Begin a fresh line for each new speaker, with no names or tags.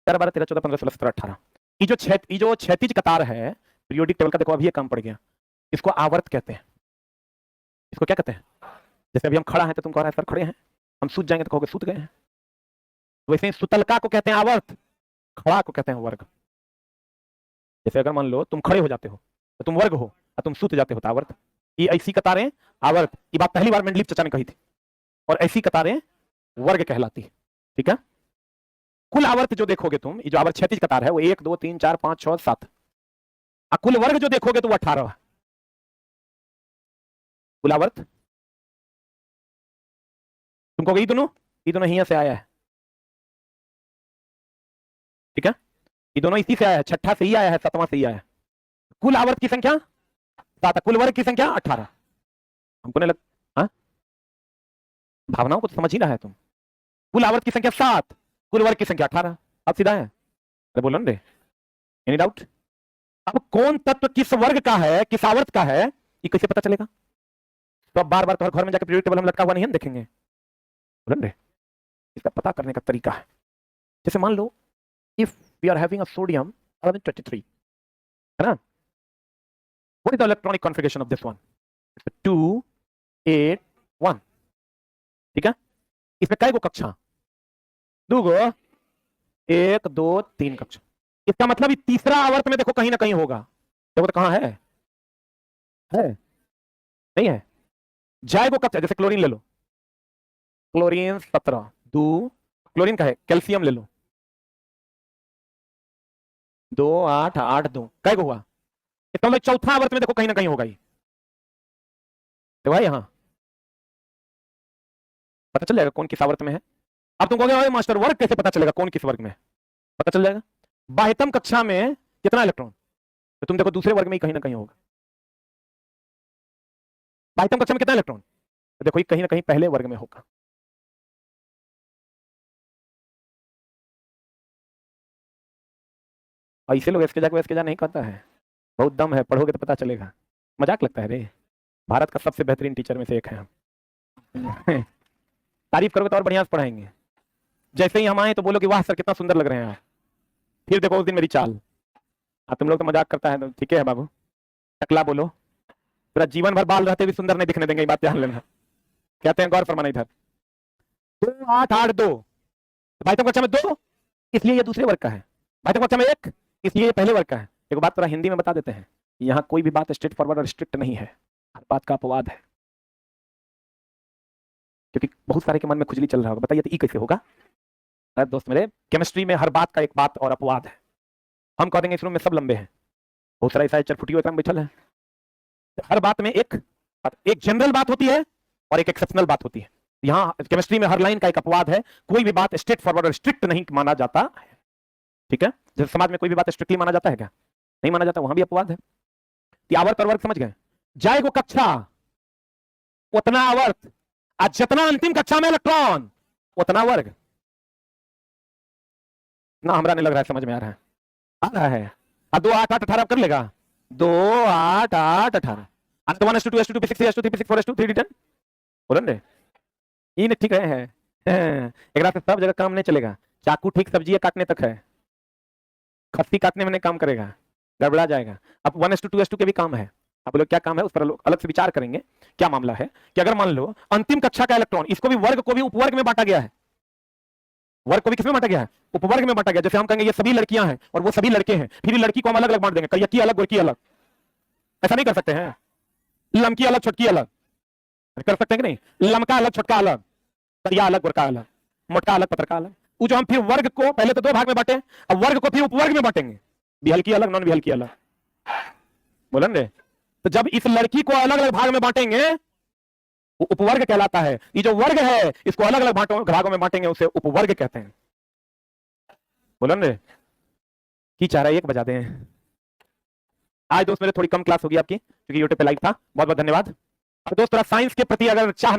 13 12 13 14 15 16 17 18। ये जो क्षैतिज कतार है पीरियोडिक टेबल का, देखो अभी ये काम पड़ गया, इसको आवर्त कहते हैं। इसको क्या कहते हैं? जैसे अभी हम खड़ा हैं तो तुम कह रहे हैं सर खड़े हैं, हम सूत जाएंगे तो कहोगे सूत गए हैं। वैसे ही सुतलका को कहते हैं आवर्त, खड़ा को कहते हैं वर्ग। जैसे अगर मान लो तुम खड़े हो जाते हो तो तुम वर्ग हो, और तुम सूत जाते हो तो आवर्त। ये ऐसी कतारें आवर्त, ये बात पहली बार मेंडलीव चाचा ने कही थी, और ऐसी कतारें वर्ग कहलाती है। ठीक है, कुल आवर्त जो देखोगे तुम, ये जो आवर्त क्षैतिज कतार है वो 1 2 3 4 5 6 7, और कुल वर्ग जो देखोगे तो वो 18 है। कुल आवर्त तुम कहोगे ये दोनों यहां से आया है। ठीक है, ये दोनों इसी से आया है, छठा से ही आया है, सातवां से ही आया है। कुल आवर्त की संख्या 7, कुल वर्ग की संख्या 18। हमको नहीं लग, हाँ भावनाओं को तो समझ ही रहा है तुम। कुल आवर्त की संख्या 7, कुल वर्ग की संख्या 18। अब सीधा है, अरे बोलो ना रे, एनी डाउट? अब कौन तत्व किस वर्ग का है, किस आवर्त का है, ये कैसे पता चलेगा? तो अब बार बार तुम्हारे घर में जाकर पीरियोडिक टेबल हम लटका हुआ नहीं हम देखेंगे, बोलो रे। इसका पता करने का तरीका है, जैसे मान लो if we are having a sodium 1123, है ना, what is the electronic configuration of this one? 2 8 1। ठीक है, इसमें कई गो कक्षा? 2 गो, 1 2 3 कक्षा। इसका मतलब तीसरा आवर्त में देखो कहीं ना कहीं होगा, देखो तो कहां है नहीं है? जाएगो कक्षा, जैसे क्लोरीन ले लो, क्लोरीन 17 2, क्लोरीन का है, कैल्शियम ले लो 2 8 8 2, कई गो हुआ? इसका मतलब चौथा आवर्त में देखो कहीं ना कहीं होगा, ये देखो भाई यहां पता चल जाएगा कौन किस आवर्त में है। अब तुम कहोगे मास्टर वर्ग कैसे पता चलेगा कौन किस वर्ग में है? पता चल जाएगा, बाह्यतम कक्षा में कितना इलेक्ट्रॉन, तो तुम देखो दूसरे वर्ग में ही कहीं ना कहीं होगा। बाह्यतम कक्षा में कितना इलेक्ट्रॉन, तो देखो ये कहीं ना कहीं पहले वर्ग में होगा। और इसे लोग इसके जा नहीं कहता है, बहुत दम है, पढ़ोगे तो पता चलेगा। मजाक लगता है रे, भारत का सबसे बेहतरीन टीचर में से एक है हम। तारीफ करोगे तो और बढ़िया से पढ़ाएंगे। जैसे ही हम आए तो बोलो कि वाह सर कितना सुंदर लग रहे हैं आप, फिर देखो उस दिन मेरी चाल। तुम लोग तो मजाक करता है, तो ठीक है बाबू, टकला बोलो, पूरा जीवन भर बाल रहते भी सुंदर नहीं दिखने देंगे, ये बात ध्यान लेना। कहते हैं गौर फरमाना इधर, 2 8 8 2, बाह्यतम कक्षा में 2, इसलिए ये दूसरे वर्ग का है। बाह्यतम कक्षा में 1, इसलिए ये पहले वर्ग का है। एक बात थोड़ा हिंदी में बता देते हैं, यहाँ कोई भी बात स्ट्रेट फॉरवर्ड और स्ट्रिक्ट नहीं है, हर बात का अपवाद है। क्योंकि बहुत सारे के मन में खुजली चल रहा होगा, बताइए तो ई कैसे होगा? अरे दोस्त मेरे, केमिस्ट्री में हर बात का एक बात और अपवाद है। हम कह देंगे इस रूम में सब लंबे हैं, बहुत सारा ऐसा चरफुटी हुआ बैठल है। हर बात में एक जनरल बात होती है और एक एक्सेप्शनल बात होती है। यहाँ केमिस्ट्री में हर लाइन का एक अपवाद है, कोई भी बात स्ट्रेट फॉरवर्ड और स्ट्रिक्ट नहीं माना जाता है। ठीक है, जैसे समाज में कोई भी बात स्ट्रिक्टली माना जाता है क्या? नहीं माना जाता, वहां भी अपवाद है। आवर्त और वर्ग समझ गए? जाएगो कक्षा उतना आवर्त, आज जितना अंतिम कक्षा में इलेक्ट्रॉन उतना वर्ग ना। हमरा नहीं लग रहा है समझ में आ रहा है, आ रहा है। 2 8 8 18 कर लेगा, 2 8 8 18, 1 S2 2 S2 P6 3 S2 3 P6 4 S2 3 D10, बोलन रे ये ठीक है। एक रात सब जगह काम नहीं चलेगा, चाकू ठीक सब्जी काटने तक है, खस्सी काटने में नहीं काम करेगा, गड़बड़ा जाएगा। अब 1 S2 2 S2 के भी काम है, आप लोग क्या काम है उस पर अलग से विचार करेंगे। क्या मामला है कि अगर मान लो अंतिम कक्षा का इलेक्ट्रॉन, इसको भी वर्ग को भी उपवर्ग में बांटा गया है, वर्ग को भी किसमें बांटा गया है? उपवर्ग में बांटा गया। जैसे हम कहेंगे ये सभी लड़कियां हैं और वो सभी लड़के हैं, फिर लड़की को हम अलग अलग बांट देंगे, यकी अलग गोरकी अलग, ऐसा नहीं कर सकते हैं। लमकी अलग छोटकी अलग कर सकते हैं कि नहीं? लमका अलग छोटका अलग, करिया अलग गोरका अलग, मोटका अलग पत्रका अलग। वो जो हम फिर वर्ग को पहले तो 2 भाग में बांटे, अब वर्ग को फिर उपवर्ग में बांटेंगे, बिहल्की अलग नॉन बिहल्की अलग, बोलन रे। तो जब इस लड़की को अलग अलग भाग में बांटेंगे वो उपवर्ग कहलाता है। ये जो वर्ग है इसको अलग अलग भागों में बांटेंगे, उसे उपवर्ग कहते हैं, बोलन रे। की चाह रहा है 1 बजा दें। आज दोस्त मेरे थोड़ी कम क्लास होगी आपकी, क्योंकि यूट्यूब पे लाइव था। बहुत बहुत धन्यवाद। और दोस्त थोड़ा साइंस के प्रति अगर चाह